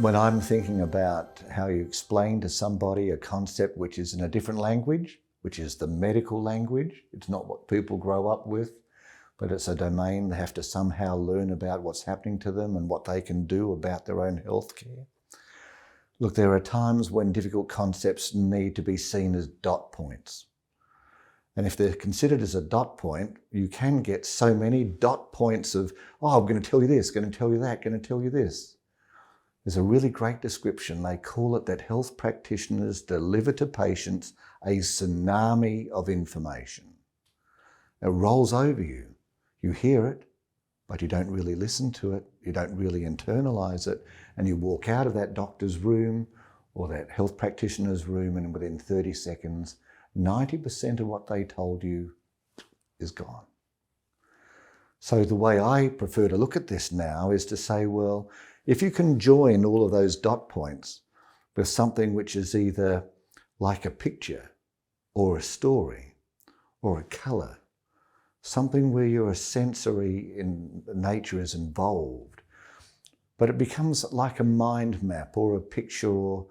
When I'm thinking about how you explain to somebody a concept which is in a different language, which is the medical language, it's not what people grow up with, but it's a domain they have to somehow learn about what's happening to them and what they can do about their own healthcare. Look, there are times when difficult concepts need to be seen as dot points. And if they're considered as a dot point, you can get so many dot points of, oh, I'm going to tell you this, going to tell you that, going to tell you this. There's a really great description. They call it that health practitioners deliver to patients a tsunami of information. It rolls over you. You hear it, but you don't really listen to it. You don't really internalise it. And you walk out of that doctor's room or that health practitioner's room, and within 30 seconds, 90% of what they told you is gone. So the way I prefer to look at this now is to say, well, if you can join all of those dot points with something which is either like a picture or a story or a colour, something where your sensory in nature is involved, but it becomes like a mind map or a picture or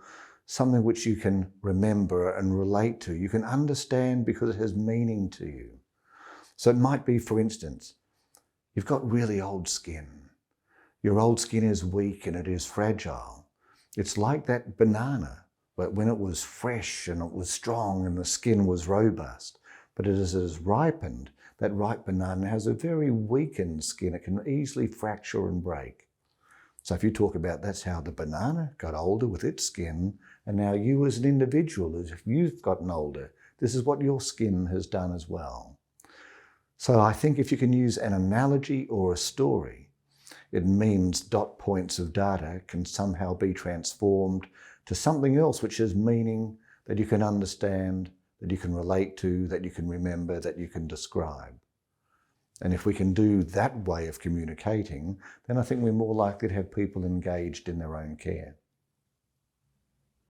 something which you can remember and relate to. You can understand because it has meaning to you. So it might be, for instance, you've got really old skin. Your old skin is weak and it is fragile. It's like that banana, but when it was fresh and it was strong and the skin was robust. But as it has ripened, that ripe banana has a very weakened skin. It can easily fracture and break. So if you talk about that's how the banana got older with its skin, and now you as an individual, as if you've gotten older, this is what your skin has done as well. So I think if you can use an analogy or a story, it means dot points of data can somehow be transformed to something else which has meaning that you can understand, that you can relate to, that you can remember, that you can describe. And if we can do that way of communicating, then I think we're more likely to have people engaged in their own care.